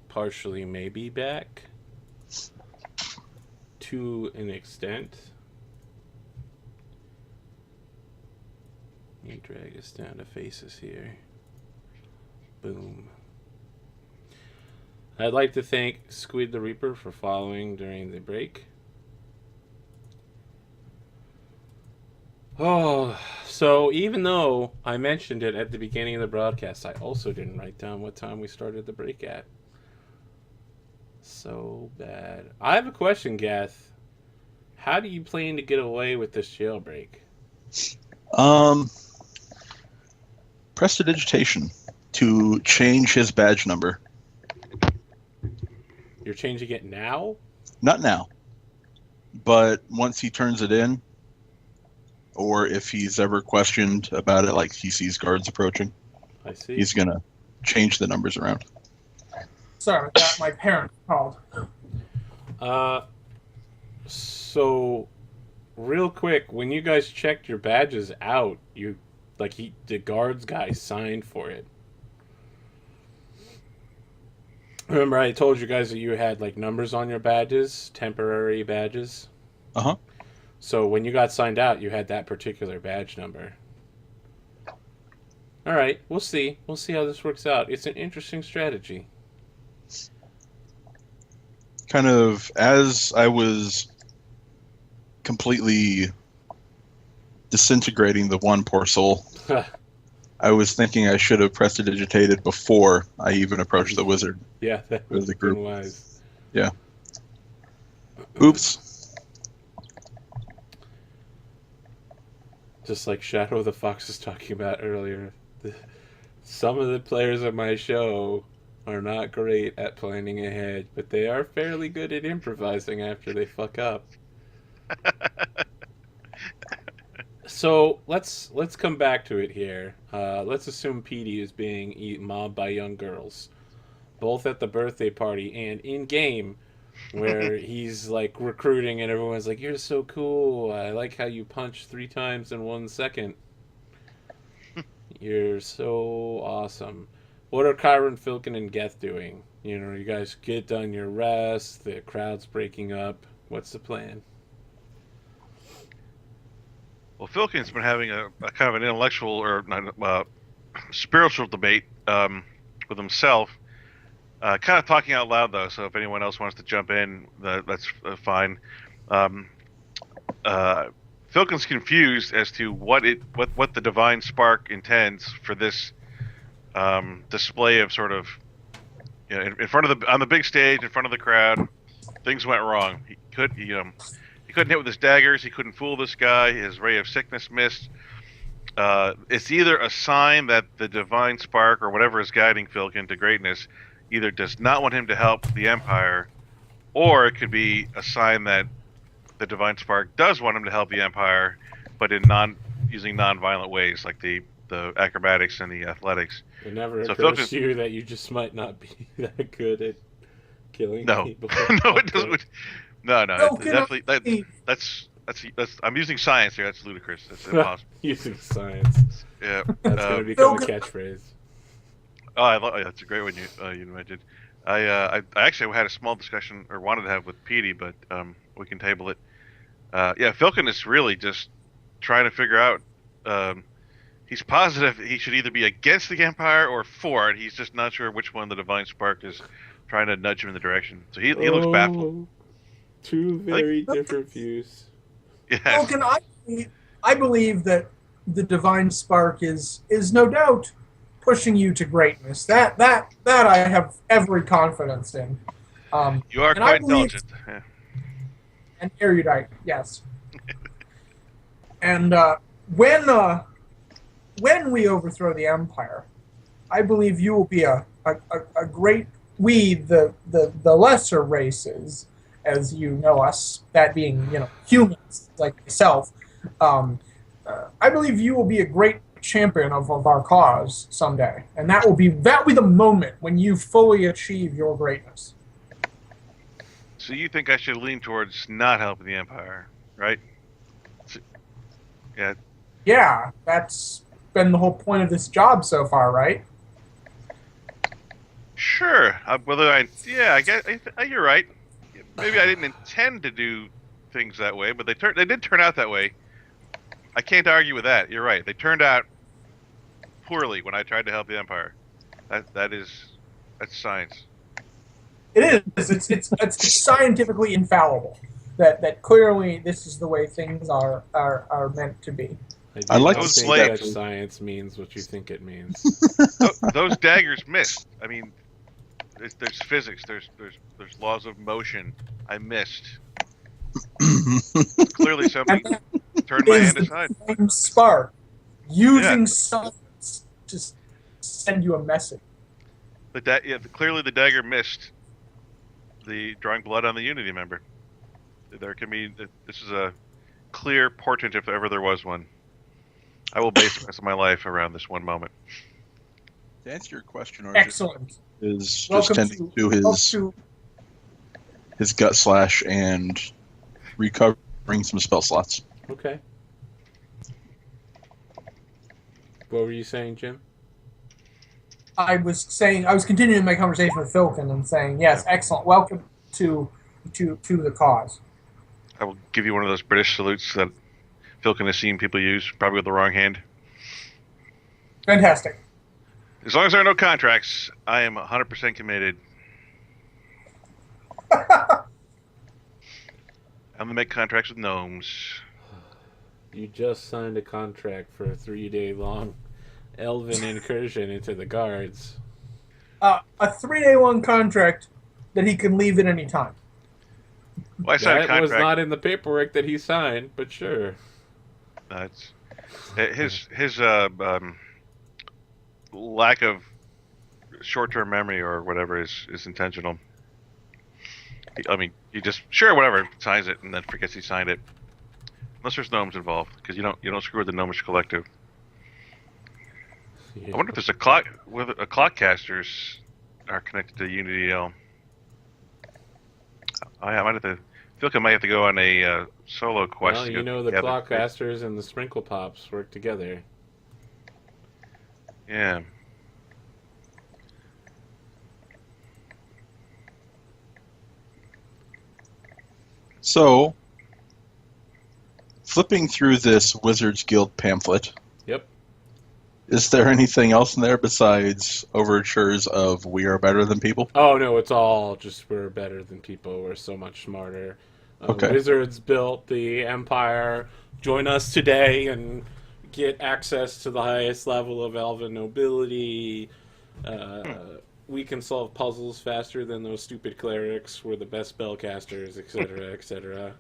partially maybe back to an extent. Let me drag us down to faces here. Boom. I'd like to thank Squid the Reaper for following during the break. Oh, so even though I mentioned it at the beginning of the broadcast, I also didn't write down what time we started the break at. So bad. I have a question, Gath. How do you plan to get away with this jailbreak? Prestidigitation to change his badge number. You're changing it now? Not now, but once he turns it in, or if he's ever questioned about it, like he sees guards approaching, I see. he's going to change the numbers around. Sorry, that my parents called. So, real quick, when you guys checked your badges out, the guards guy signed for it. Remember I told you guys that you had, like, numbers on your badges, temporary badges? Uh-huh. So when you got signed out, you had that particular badge number. All right, we'll see. We'll see how this works out. It's an interesting strategy. Kind of, as I was completely disintegrating the one poor soul, I was thinking I should have prestidigitated before I even approached the wizard. Yeah, that With the group. wise. Yeah. Oops. Just like Shadow the Fox was talking about earlier, some of the players of my show are not great at planning ahead, but they are fairly good at improvising after they fuck up. So let's come back to it here. Let's assume Petey is being mobbed by young girls, both at the birthday party and in game, where he's like recruiting and everyone's like, "You're so cool. I like how you punch 3 times in 1 second. You're so awesome." What are Kyron, Filkin, and Geth doing? You know, you guys get done your rest. The crowd's breaking up. What's the plan? Well, Filkin's been having a kind of an intellectual or spiritual debate with himself. Kind of talking out loud, though, so if anyone else wants to jump in, that's fine. Filkin's confused as to what the divine spark intends for this display of sort of, you know, in front of on the big stage, in front of the crowd. Things went wrong. He couldn't hit with his daggers. He couldn't fool this guy. His ray of sickness missed. It's either a sign that the divine spark or whatever is guiding Filkin to greatness either does not want him to help the Empire, or it could be a sign that the divine spark does want him to help the Empire, but in using non-violent ways, like the acrobatics and the athletics. It never occurs to you that you just might not be that good at killing people. No, it doesn't. No, definitely. That's. I'm using science here. That's ludicrous. That's impossible. Using science. Yeah. That's going to become a catchphrase. Oh, that's a great one you invented. I actually had a small discussion, or wanted to have, with Petey, but we can table it. Yeah, Filkin is really just trying to figure out. He's positive he should either be against the Empire or for it. He's just not sure which one the divine spark is trying to nudge him in the direction. So he looks baffled. Two very different views. Yes. Falcon, I believe that the divine spark is no doubt pushing you to greatness. That I have every confidence in. You are quite intelligent. Yeah. And erudite, yes. And when we overthrow the Empire, I believe you will be a great, the lesser races, as you know us, that being, you know, humans like yourself. I believe you will be a great champion of our cause someday, and that will be the moment when you fully achieve your greatness. So you think I should lean towards not helping the Empire, right? Yeah. Yeah, that's been the whole point of this job so far, right? Sure. I guess you're right. Maybe I didn't intend to do things that way, but they did turn out that way. I can't argue with that. You're right. They turned out poorly when I tried to help the Empire. That's science. It is. It's scientifically infallible. That clearly this is the way things are meant to be. I like don't to think see that that. science means what you think it means. Those daggers missed. I mean, there's physics. There's laws of motion. I missed. Clearly, something turned my hand aside. Same spark using science to send you a message. Clearly the dagger missed the drawing blood on the Unity member. There can be. This is a clear portent if ever there was one. I will base the rest of my life around this one moment. To answer your question, Arjun, Excellent. is just Welcome tending to his gut slash and recovering some spell slots. Okay. What were you saying, Jim? I was continuing my conversation with Filkin and saying, yes, excellent. Welcome to the cause. I will give you one of those British salutes that Philkin has seen people use, probably with the wrong hand. Fantastic. As long as there are no contracts, I am 100% committed. I'm gonna make contracts with gnomes. You just signed a contract for a 3-day-long elven incursion into the guards. A 3-day-long contract that he can leave at any time. Well, I signed a That was contract. not in the paperwork that he signed, but sure. It's his lack of short-term memory or whatever is intentional. He just whatever signs it and then forgets he signed it. Unless there's gnomes involved, because you don't screw with the gnomish collective. Yeah. I wonder if there's whether clock casters are connected to Unity L. I might have to. I feel like I might have to go on a solo quest. Well, to you go know the gather- clockcasters and the sprinkle pops work together. Yeah. So, flipping through this Wizards Guild pamphlet, Yep. is there anything else in there besides overtures of "we are better than people"? Oh no, it's all just we're better than people. We're so much smarter. Okay. Wizards built the empire. Join us today and get access to the highest level of elven nobility. We can solve puzzles faster than those stupid clerics. We're the best spellcasters, etc., etc.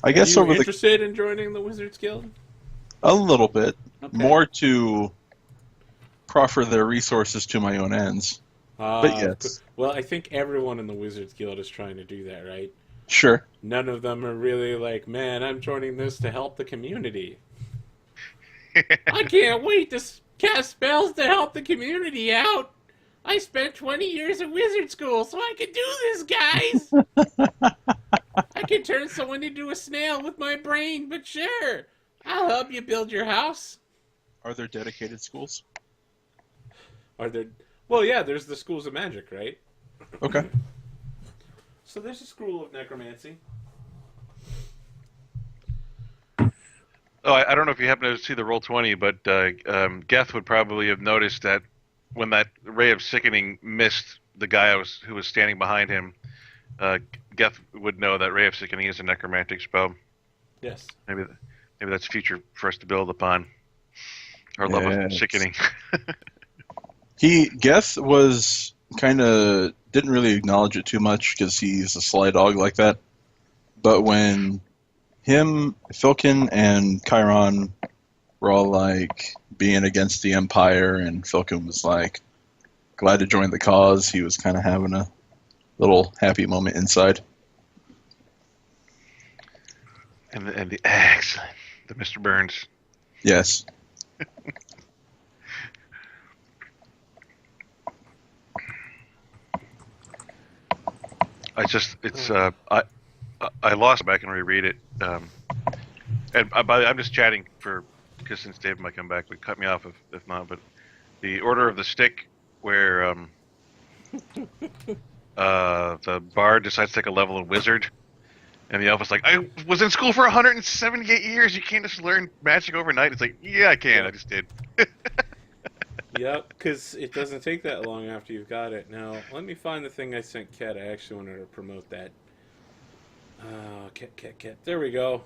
I guess Are you over interested in joining the Wizards Guild? a little bit Okay. more to proffer their resources to my own ends. But yes, Well, I think everyone in the Wizards Guild is trying to do that, right? sure. None of them are really like, man, I'm joining this to help the community. I can't wait to cast spells to help the community out. I spent 20 years at wizard school, so I can do this, guys. I can turn someone into a snail with my brain, but sure, I'll help you build your house. Are there dedicated schools? Are there? Well, yeah, there's the schools of magic, right? Okay. So there's a school of necromancy. Oh, I don't know if you happen to see the Roll20, but Geth would probably have noticed that when that ray of sickening missed the guy who was standing behind him, Geth would know that ray of sickening is a necromantic spell. Yes. Maybe that's a feature for us to build upon. Our love of Yes. sickening. Geth was kind of didn't really acknowledge it too much because he's a sly dog like that. But when him, Filkin, and Chiron were all like being against the Empire, and Filkin was like glad to join the cause, he was kind of having a little happy moment inside. and the excellent, the Mr. Burns. Yes. I lost it back and reread it, and I'm just chatting for because since Dave might come back, but cut me off if not. But the Order of the Stick, where the bard decides to take a level in Wizard, and the elf is like, I was in school for 178 years. You can't just learn magic overnight. It's like, yeah, I can. I just did. Yep, because it doesn't take that long after you've got it. Now, let me find the thing I sent Kat. I actually wanted to promote that. Kat. There we go.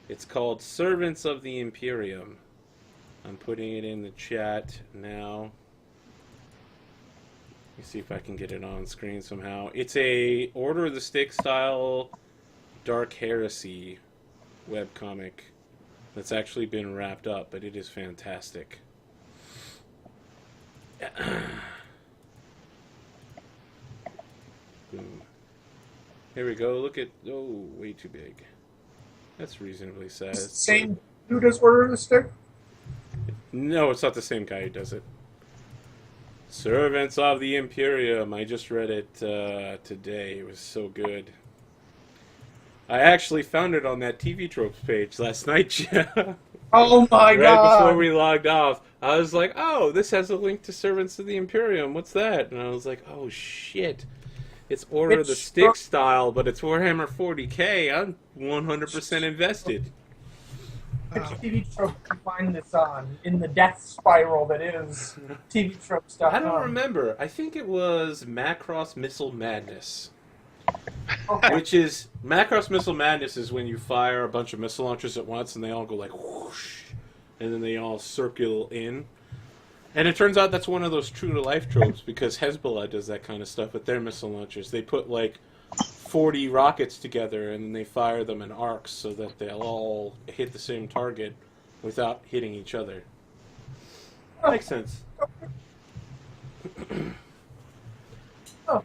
It's called Servants of the Imperium. I'm putting it in the chat now. Let me see if I can get it on screen somehow. It's a Order of the Stick style Dark Heresy webcomic that's actually been wrapped up, but it is fantastic. Boom. Here we go. Look at... Oh, way too big. That's reasonably sized. Same who does Order of the Stick? No, it's not the same guy who does it. Servants of the Imperium. I just read it today. It was so good. I actually found it on that TV Tropes page last night, Jeff. Oh my Right god! before we logged off, I was like, oh, this has a link to Servants of the Imperium. What's that? And I was like, oh, shit. It's Order of the Stick style, but it's Warhammer 40k. I'm 100% invested. Which TV trope can find this on in the death spiral that is TV trope stuff? I don't remember. I think it was Macross Missile Madness. Okay. Which is, Macross Missile Madness is when you fire a bunch of missile launchers at once and they all go like whoosh, and then they all circle in. And it turns out that's one of those true-to-life tropes, because Hezbollah does that kind of stuff with their missile launchers. They put like 40 rockets together and then they fire them in arcs so that they'll all hit the same target without hitting each other. Makes sense. Oh.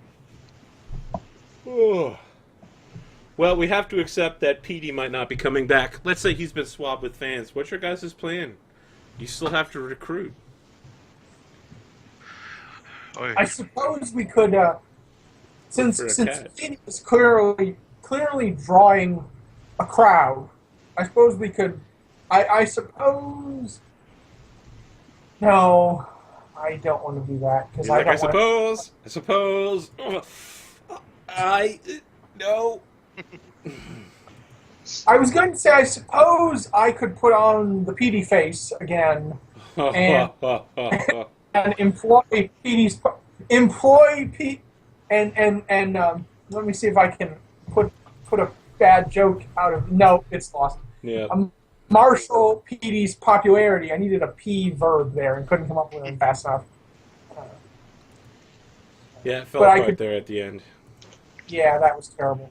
Well, we have to accept that PD might not be coming back. Let's say he's been swabbed with fans. What's your guys' plan? You still have to recruit. I suppose we could, since cat. PD is clearly drawing a crowd, I suppose we could. I suppose. No, I don't want to do that because I suppose. No. I was going to say, I suppose I could put on the PD face again and employ PD's and let me see if I can put a bad joke out of. No, it's lost. Yeah. Marshal PD's popularity. I needed a P verb there and couldn't come up with it fast enough. Yeah, it fell apart there at the end. Yeah, that was terrible.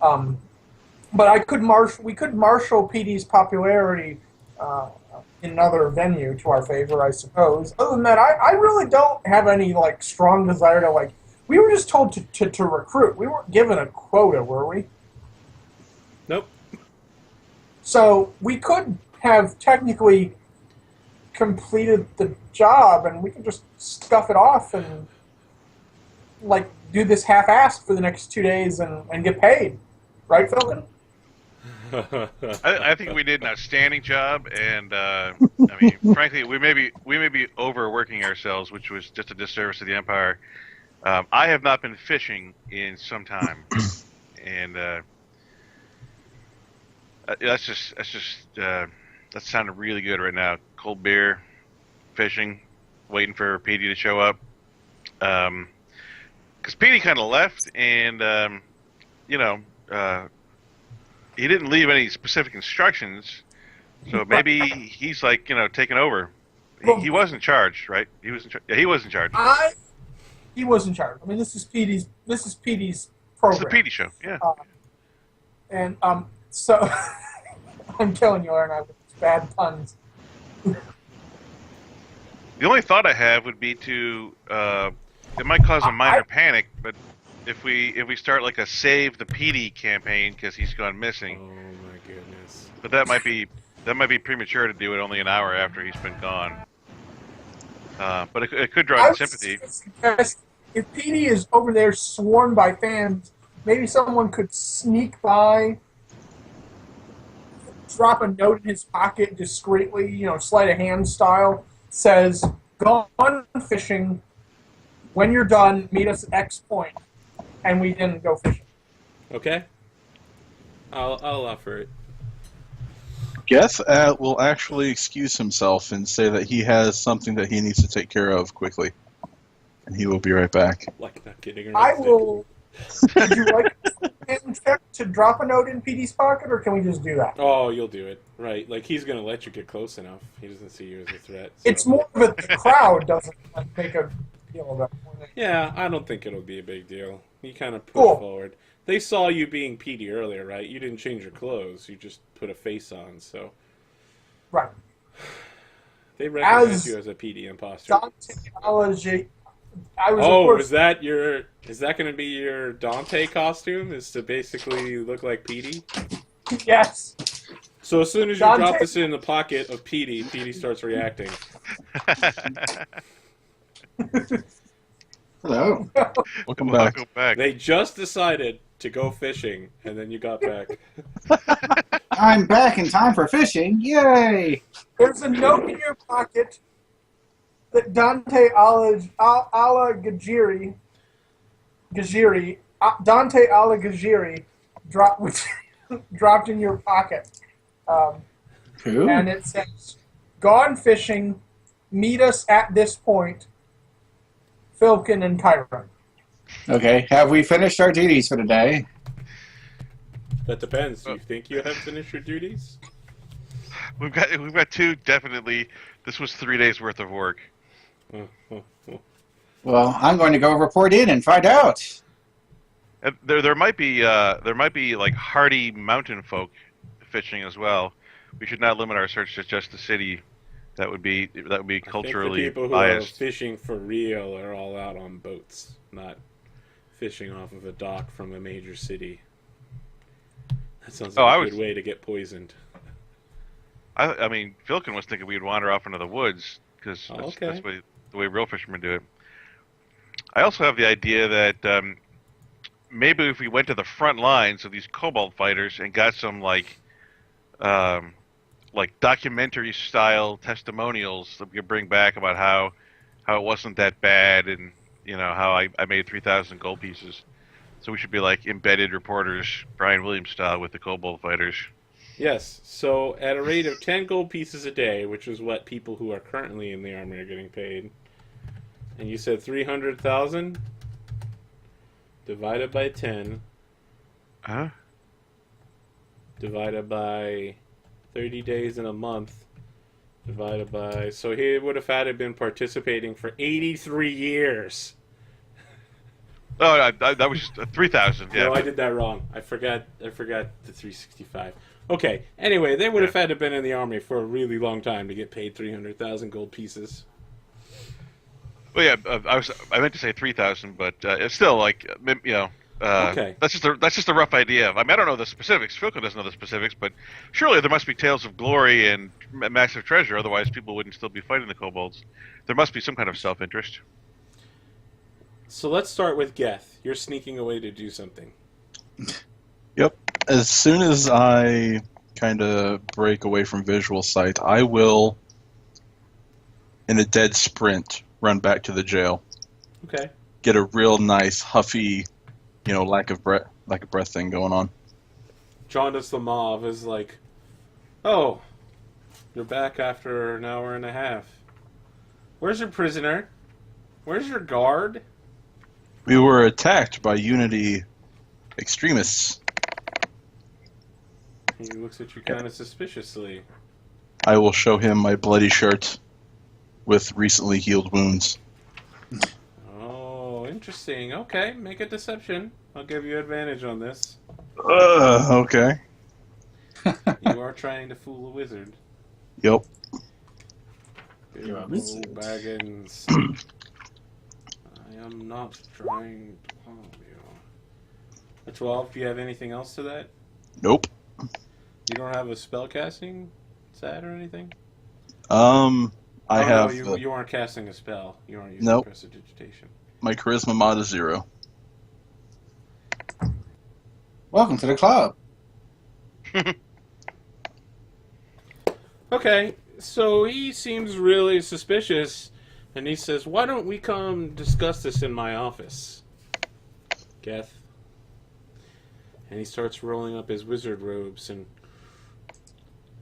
But we could marshal PD's popularity in another venue to our favor, I suppose. Other than that, I really don't have any like strong desire to like. We were just told to recruit. We weren't given a quota, were we? Nope. So we could have technically completed the job, and we could just stuff it off and like do this half-assed for the next 2 days and get paid, right, Falcon? I think we did an outstanding job, and I mean, frankly, we may be overworking ourselves, which was just a disservice to the Empire. I have not been fishing in some time, and that sounded really good right now. Cold beer, fishing, waiting for PD to show up. Because PD kind of left, and he didn't leave any specific instructions, so maybe he's like taking over. He was in charge, right? He was in charge. Yeah, he was in charge. He was in charge. I mean, this is PD's program. It's the PD show, yeah. So I'm killing you, Aaron. I have bad puns. The only thought I have would be to it might cause a minor panic, but if we start like a save the PD campaign because he's gone missing. Oh my goodness! But that might be premature to do it only an hour after he's been gone. But it could draw sympathy. If PD is over there sworn by fans, maybe someone could sneak by drop a note in his pocket discreetly, sleight of hand style. Says, "Gone fishing. When you're done, meet us at X point." And we didn't go fishing. Okay. I'll offer it. Geth will actually excuse himself and say that he has something that he needs to take care of quickly. And he will be right back. Like not getting I arrested. will. Would you like a check to drop a note in PD's pocket, or can we just do that? Oh, you'll do it. Right. Like, he's going to let you get close enough. He doesn't see you as a threat. So. It's more of the crowd doesn't make a deal of it. Yeah, I don't think it'll be a big deal. You kind of push Cool. forward. They saw you being Petey earlier, right? You didn't change your clothes. You just put a face on, so... Right. They recognize As you as a Petey imposter. Dante Alighieri, I was, of Oh, course, is that going to be your Dante costume? Is to basically look like Petey? yes. So as soon as you Dante- drop this in the pocket of Petey, Petey starts reacting. Hello. Welcome back. Welcome back. They just decided to go fishing, and then you got back. I'm back in time for fishing. Yay! There's a note in your pocket that Dante Alighieri, Dante Alighieri dropped in your pocket. Who? And it says, "Gone fishing, meet us at this point, Filkin and Chiron." Okay, have we finished our duties for today? That depends. Do you think you have finished your duties? We've got two definitely. This was 3 days worth of work. Well, I'm going to go report in and find out. And there might be like hardy mountain folk fishing as well. We should not limit our search to just the city. That would be culturally I think the people who biased. are fishing for real are all out on boats, not fishing off of a dock from a major city. That sounds like a good way to get poisoned. I mean, Filkin was thinking we'd wander off into the woods because okay. that's the way real fishermen do it. I also have the idea that maybe if we went to the front lines of these kobold fighters and got some like documentary style testimonials that we could bring back about how it wasn't that bad and how I made 3,000 gold pieces. So we should be like embedded reporters, Brian Williams style, with the kobold fighters. Yes, so at a rate of 10 gold pieces a day, which is what people who are currently in the army are getting paid, and you said 300,000 divided by 10, Huh? divided by 30 days in a month, divided by... So he would have had to been participating for 83 years. Oh, that was just 3,000. Yeah. No, I did that wrong. I forgot the 365. Okay, anyway, they would have had to have been in the army for a really long time to get paid 300,000 gold pieces. Well, yeah, I meant to say 3,000, but it's still like Okay. That's just a rough idea. I mean, I don't know the specifics. Philco doesn't know the specifics, but surely there must be tales of glory and massive treasure. Otherwise, people wouldn't still be fighting the kobolds. There must be some kind of self-interest. So let's start with Geth. You're sneaking away to do something. Yep. As soon as I kind of break away from visual sight, I will, in a dead sprint, run back to the jail. Okay. Get a real nice, huffy, lack of breath thing going on. Jaundice the Mauve is like, "Oh, you're back after an hour and a half. Where's your prisoner? Where's your guard?" We were attacked by Unity extremists. He looks at you kind of suspiciously. I will show him my bloody shirt with recently healed wounds. Oh, interesting. Okay, make a deception. I'll give you advantage on this. Okay. You are trying to fool a wizard. Yep. You're a Bilbo wizard. Baggins. I am not trying to harm you. A 12. Do you have anything else to that? Nope. You don't have a spellcasting stat or anything? I have No, you aren't casting a spell. You aren't using Nope. prestidigitation. my charisma mod is 0. Welcome to the club. Okay, so he seems really suspicious, and he says, "Why don't we come discuss this in my office, Geth?" And he starts rolling up his wizard robes and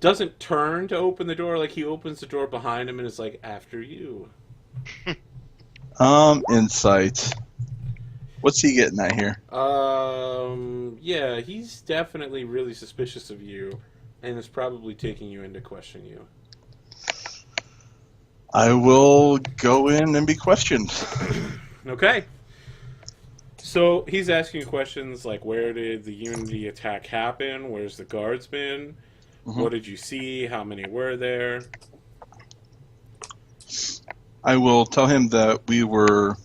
doesn't turn to open the door. Like, he opens the door behind him and is like, "After you." Insight. What's he getting at here? Yeah, he's definitely really suspicious of you, and is probably taking you in to question you. I will go in and be questioned. Okay. So he's asking you questions like, where did the Unity attack happen? Where's the guardsmen? Mhm. What did you see? How many were there? I will tell him that we were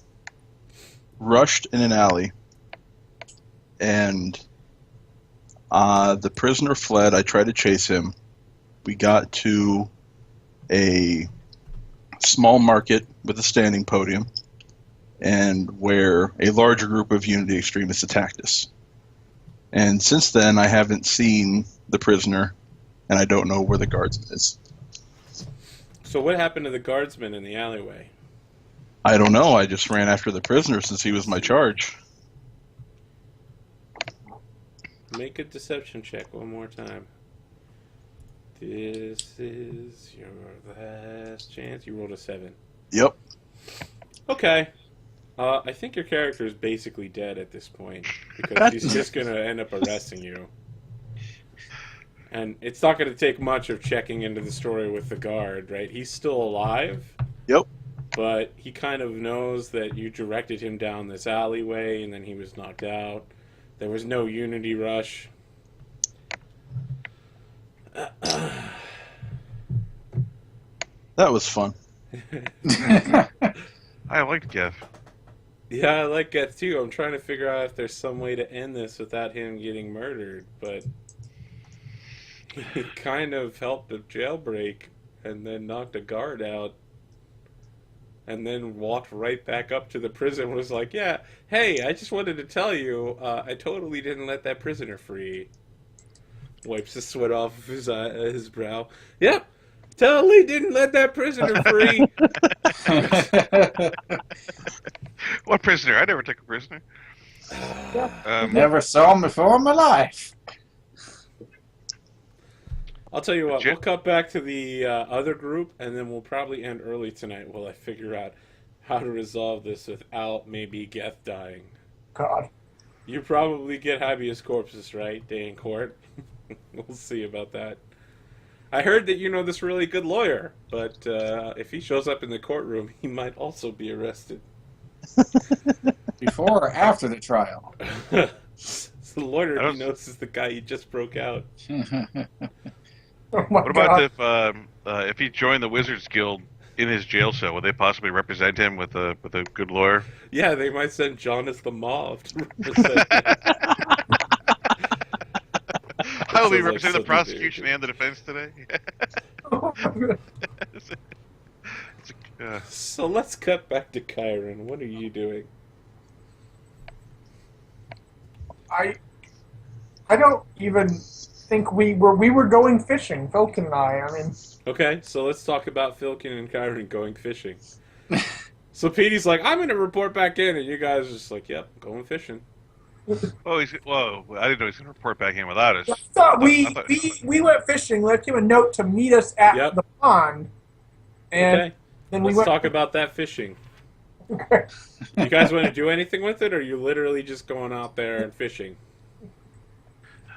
rushed in an alley, and the prisoner fled. I tried to chase him. We got to a small market with a standing podium, and where a larger group of Unity extremists attacked us. And since then, I haven't seen the prisoner, and I don't know where the guardsman is. So what happened to the guardsmen in the alleyway? I don't know. I just ran after the prisoner since he was my charge. Make a deception check one more time. This is your last chance. You rolled a 7. Yep. Okay. I think your character is basically dead at this point, because he's just going to end up arresting you. And it's not going to take much of checking into the story with the guard, right? He's still alive. Yep. But he kind of knows that you directed him down this alleyway, and then he was knocked out. There was no Unity rush. That was fun. I liked Geth. Yeah, I like Geth too. I'm trying to figure out if there's some way to end this without him getting murdered, but he kind of helped a jailbreak and then knocked a guard out and then walked right back up to the prison and was like, "Yeah, hey, I just wanted to tell you, I totally didn't let that prisoner free." Wipes the sweat off of his brow. Yep, totally didn't let that prisoner free. What prisoner? I never took a prisoner. Never saw him before in my life. I'll tell you what, we'll cut back to the other group, and then we'll probably end early tonight while I figure out how to resolve this without maybe Geth dying. God. You probably get habeas corpses, right, day in court? We'll see about that. I heard that you know this really good lawyer, but if he shows up in the courtroom, he might also be arrested. Before or after the trial? So the lawyer he knows is the guy he just broke out. Oh my What about God. if he joined the Wizards Guild in his jail cell? Would they possibly represent him with a good lawyer? Yeah, they might send John as the mob to represent him. I will be Sounds like representing the something prosecution very and the defense today. Oh my God. So let's cut back to Kyron. What are you doing? I don't even think we were going fishing, Filkin and I. I mean, Okay, so let's talk about Filkin and Kyron going fishing. So Petey's like, I'm going to report back in, and you guys are just like, yep, going fishing. Oh, I didn't know he's going to report back in without us. I thought I thought- we went fishing. Left him a note to meet us at Yep. the pond, and Okay, then we let's went. talk about that fishing. Okay. You guys want to do anything with it, or are you literally just going out there and fishing?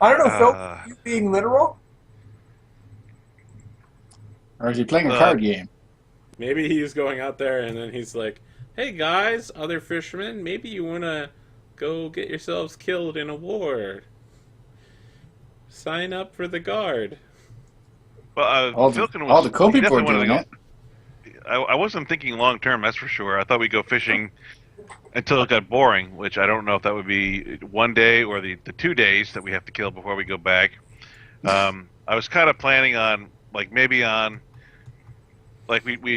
I don't know, Phil. Uh, You being literal? Or is he playing a card game? Maybe he's going out there, and then he's like, hey guys, other fishermen, maybe you want to go get yourselves killed in a war. Sign up for the guard. Well, All the Filkin all the cool he people are definitely doing wanted it. to go- I wasn't thinking long term, that's for sure. I thought we'd go fishing until it got boring, which I don't know if that would be one day or the 2 days that we have to kill before we go back. I was kind of planning on, we'd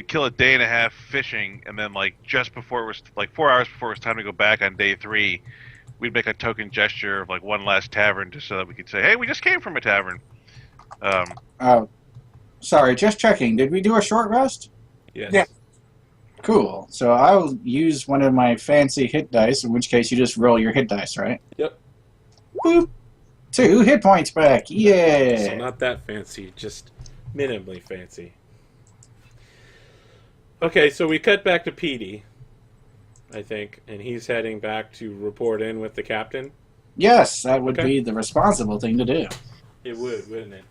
kill a day and a half fishing, and then just before it was 4 hours before it was time to go back on day 3, we'd make a token gesture of one last tavern just so that we could say, hey, we just came from a tavern. Oh, sorry, just checking. Did we do a short rest? Yes. Yeah. Cool. So I'll use one of my fancy hit dice, in which case you just roll your hit dice, right? Yep. Boop. 2 hit points back. Yeah. So not that fancy, just minimally fancy. Okay, so we cut back to Petey, I think, and he's heading back to report in with the captain. Yes, that would Okay. be the responsible thing to do. It would, wouldn't it?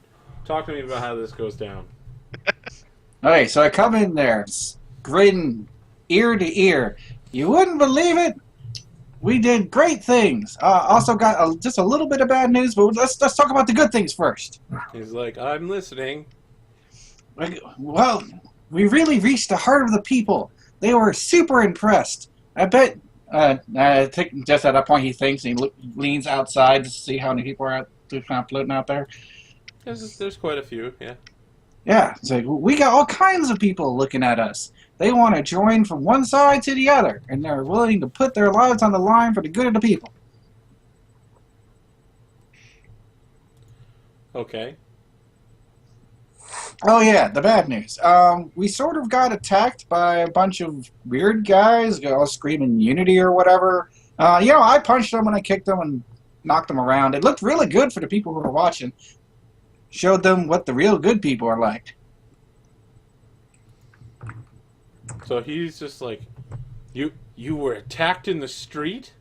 Talk to me about how this goes down. Okay, so I come in there, grin ear to ear. You wouldn't believe it. We did great things. Also got just a little bit of bad news, but let's talk about the good things first. He's like, I'm listening. Well, we really reached the heart of the people. They were super impressed. I bet. I think just at that point he thinks and he leans outside to see how many people are kind of floating out there. There's quite a few, yeah. Yeah, it's like we got all kinds of people looking at us. They want to join from one side to the other, and they're willing to put their lives on the line for the good of the people. Okay. Oh yeah, the bad news. We sort of got attacked by a bunch of weird guys, all screaming Unity or whatever. I punched them and I kicked them and knocked them around. It looked really good for the people who were watching. Showed them what the real good people are like. So he's just like, you were attacked in the street?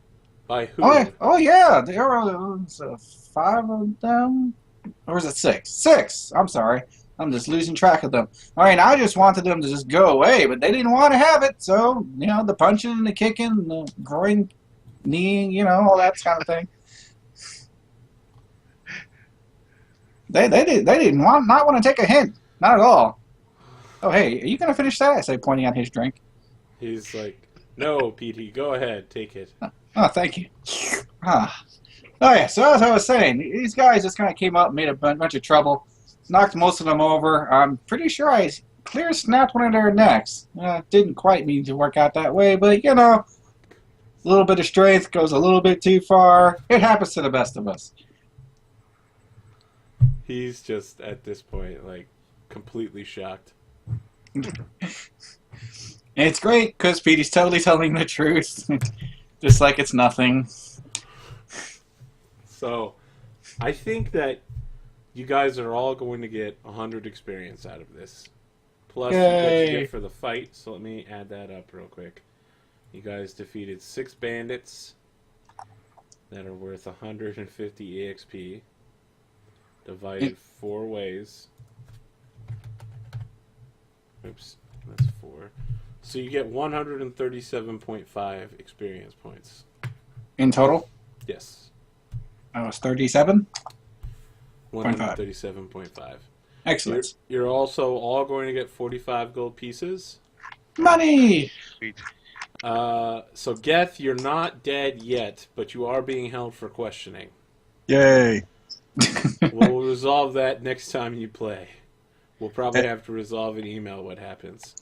By who? Oh yeah, there was 5 of them. Or was it 6? 6! I'm sorry. I'm just losing track of them. I mean, I just wanted them to just go away, but they didn't want to have it. So, the punching and the kicking, and the groin, kneeing, all that kind of thing. They didn't not want to take a hint. Not at all. Oh, hey, are you going to finish that? I say, pointing at his drink. He's like, no, Petey, go ahead, take it. Oh, thank you. Oh, yeah, so as I was saying, these guys just kind of came up and made a bunch of trouble. Knocked most of them over. I'm pretty sure I clear snapped one of their necks. Didn't quite mean to work out that way, but, a little bit of strength goes a little bit too far. It happens to the best of us. He's just, at this point, like, completely shocked. It's great, because Petey's totally telling the truth. Just like it's nothing. So, I think that you guys are all going to get 100 experience out of this. Plus, what you get for the fight. So let me add that up real quick. You guys defeated 6 bandits that are worth 150 EXP. Divided 4 ways. Oops, that's 4. So you get 137.5 experience points. In total? Yes. I was 37? 137.5. Excellent. You're also all going to get 45 gold pieces. Money! Sweet. So Geth, you're not dead yet, but you are being held for questioning. Yay. We'll resolve that next time you play. We'll probably have to resolve an email what happens.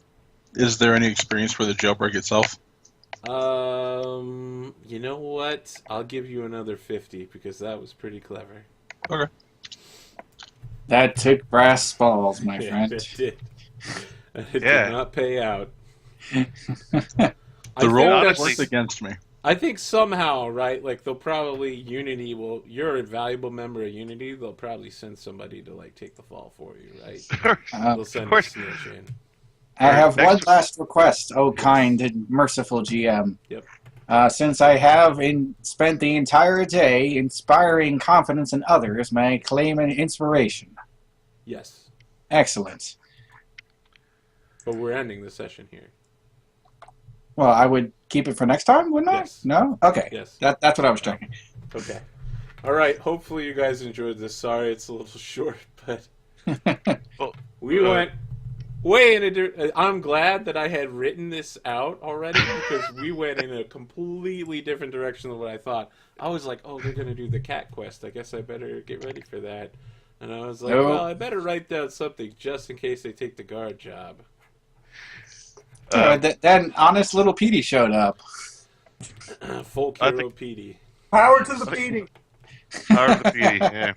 Is there any experience for the jailbreak itself? You know what? I'll give you another 50 because that was pretty clever. Okay. That took brass balls, my Yeah, friend. it did. It Yeah. did not pay out. The I roll think honestly- worked against me. I think somehow, right? Like they'll probably you're a valuable member of Unity. They'll probably send somebody to like take the fall for you, right? They'll send a course. snitch in. I have Next- one last request, oh kind and merciful GM. Yep. Since I have spent the entire day inspiring confidence in others, may I claim an inspiration? Yes, Excellent. but we're ending the session here. Well, I would keep it for next time, wouldn't I? Yes. No? Okay. Yes. That's what I was checking. Okay. All right. Hopefully you guys enjoyed this. Sorry it's a little short, but Well, we went way in a. I'm glad that I had written this out already because we went in a completely different direction than what I thought. I was like, oh, they're gonna do the cat quest. I guess I better get ready for that. And I was like, No. well, I better write down something just in case they take the guard job. Then honest little Petey showed up. Full I Kiro think- PD. Power to the Petey. Power of the PD, yeah.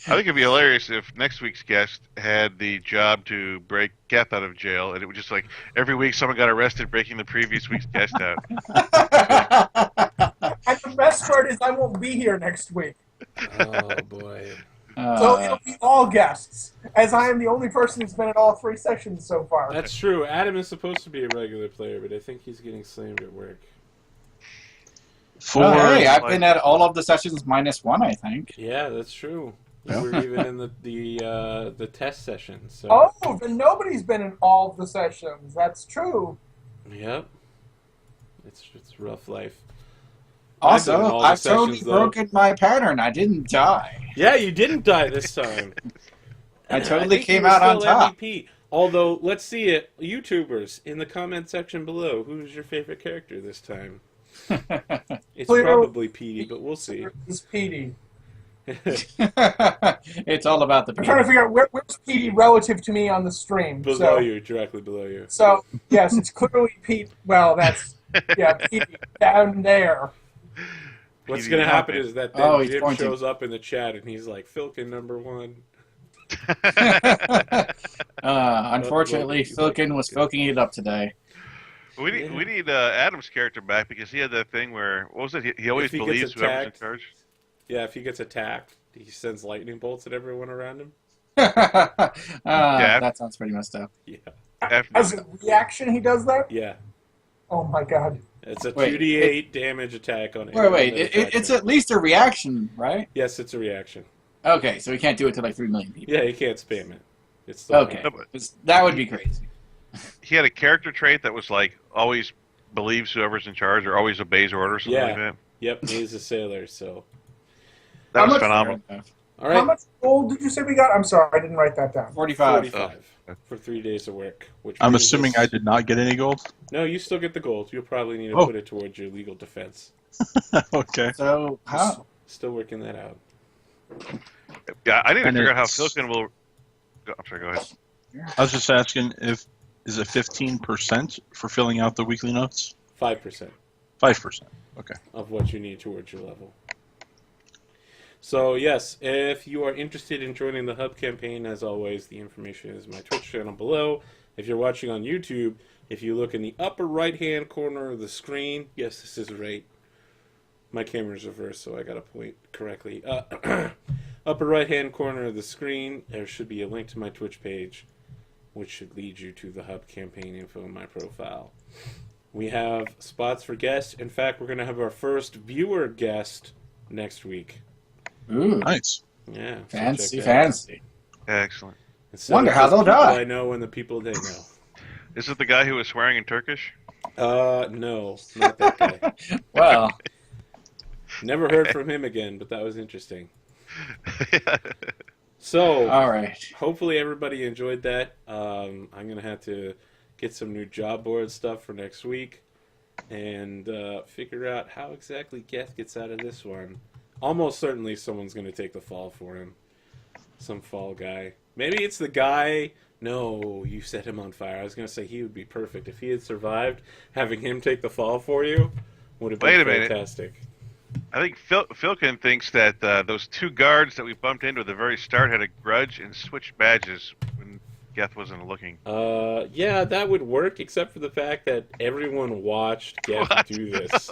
I think it'd be hilarious if next week's guest had the job to break Geth out of jail, and it was just like every week someone got arrested breaking the previous week's guest out. And the best part is I won't be here next week. Oh boy. So it'll be all guests, as I am the only person who's been at all 3 sessions so far. That's true. Adam is supposed to be a regular player, but I think he's getting slammed at work. Hey, I've been at all of the sessions -1, I think. Yeah, that's true. Yeah. We're even in the test session. So. Oh, then nobody's been in all of the sessions. That's true. Yep. It's rough life. Also, I've totally broken my pattern. I didn't die. Yeah, you didn't die this time. I totally think came you were out on still top. MVP. Although, let's see it. YouTubers, in the comment section below, who's your favorite character this time? It's probably Petey, but we'll see. It's Petey. It's all about the I'm trying to people. figure out where's Petey relative to me on the stream. Below you, directly below you. So, yes, it's clearly Pete. Well, that's, yeah, Petey down there. What's Petey going to happen Muppet. is that then he's Jim pointing. shows up in the chat and he's like, Filkin #1. Unfortunately, Filkin was filking it up today. We need Adam's character back because he had that thing where, what was it? He always If he gets believes whoever's in attacked. charge. Yeah, if he gets attacked, he sends lightning bolts at everyone around him. That sounds pretty messed up. Yeah. As a reaction, he does that? Yeah. Oh, my God. It's a Wait, 2d8 damage attack on Wait, it's at least a reaction, right? Yes, it's a reaction. Okay, so we can't do it to like 3 million people. Yeah, you can't spam it. It's still Okay, 'cause that would be crazy. He had a character trait that was like always believes whoever's in charge or always obeys orders, something like that. Yep, he's a sailor, so. That How was much- phenomenal. All How right. much gold did you say we got? I'm sorry, I didn't write that down. 45. 45 for 3 days of work. Which I'm brings assuming us- I did not get any gold. No, you still get the gold. You'll probably need to Oh. put it towards your legal defense. Okay. So, how? Still working that out. Yeah, I need to And figure out how it's- Filkin will. I'm sorry, go ahead. I was just asking is it 15% for filling out the weekly notes? 5% 5%. Okay. of what you need towards your level. So, yes, if you are interested in joining the Hub campaign, as always, the information is my Twitch channel below. If you're watching on YouTube, if you look in the upper right-hand corner of the screen, yes, this is right. My camera's reversed, so I got to point correctly. Upper right-hand corner of the screen, there should be a link to my Twitch page, which should lead you to the Hub campaign info in my profile. We have spots for guests. In fact, we're going to have our first viewer guest next week. Ooh, Nice. Yeah. so fancy, check that out. fancy. Excellent. Instead Wonder of how just they'll people die. I know and the people they know. Is it the guy who was swearing in Turkish? No, not that guy. Well, Never heard from him again, but that was interesting. So, all right. hopefully everybody enjoyed that. I'm going to have to get some new job board stuff for next week and figure out how exactly Geth gets out of this one. Almost certainly someone's going to take the fall for him. Some fall guy. Maybe it's the guy. No, you set him on fire. I was going to say he would be perfect. If he had survived, having him take the fall for you would have Wait been a minute. fantastic. I think Filkin thinks that those 2 guards that we bumped into at the very start had a grudge and switched badges when Geth wasn't looking. Yeah, that would work, except for the fact that everyone watched Geth What? do this.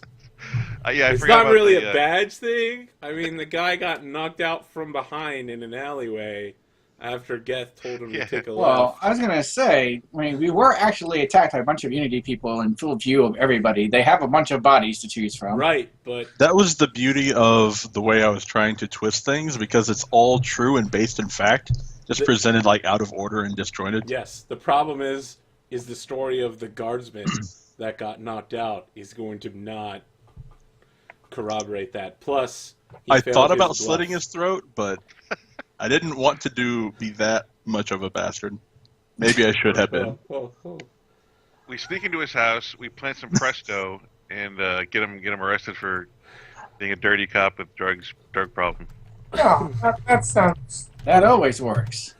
Yeah, I It's forgot not about really the, a badge thing. I mean, the guy got knocked out from behind in an alleyway after Geth told him Yeah. to take a Well, left. I was going to say, I mean, we were actually attacked by a bunch of Unity people in full view of everybody. They have a bunch of bodies to choose from. Right, but That was the beauty of the way I was trying to twist things, because it's all true and based in fact, just presented like out of order and disjointed. yes, the problem is the story of the guardsman that got knocked out is going to not corroborate that. Plus, he I failed thought his about bluff. slitting his throat, but I didn't want to be that much of a bastard. Maybe I should have been. Oh. We sneak into his house, we plant some presto, and get him arrested for being a dirty cop with drug problem. Yeah, that sounds. That always works.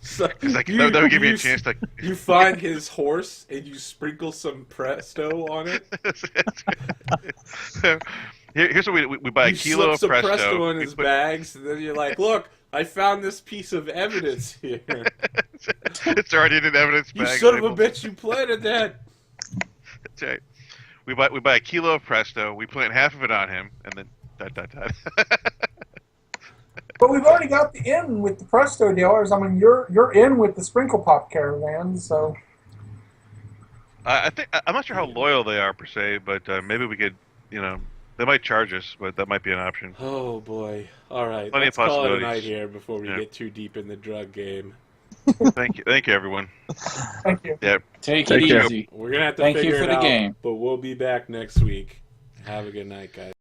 So Because that would give me a you- chance to. You find his horse and you sprinkle some presto on it. Here's what we buy a You kilo slip of some Presto. in We his put- bags, and then you're like, "Look, I found this piece of evidence here. It's already in an evidence You bag. son of a labeled. bitch! You planted that." That's right. We buy a kilo of Presto. We plant half of it on him, and then dot. But we've already got the in with the Presto dealers. I mean, you're in with the Sprinkle Pop caravan, so I think I'm not sure how loyal they are per se, but maybe we could, they might charge us, but that might be an option. Oh boy! All right, Plenty let's of call it a possibilities. night here before we Yeah. get too deep in the drug game. Thank you, everyone. thank you. Yeah, Take Take it care. easy. We're gonna have to Thank you figure for it the out, game. but we'll be back next week. Have a good night, guys.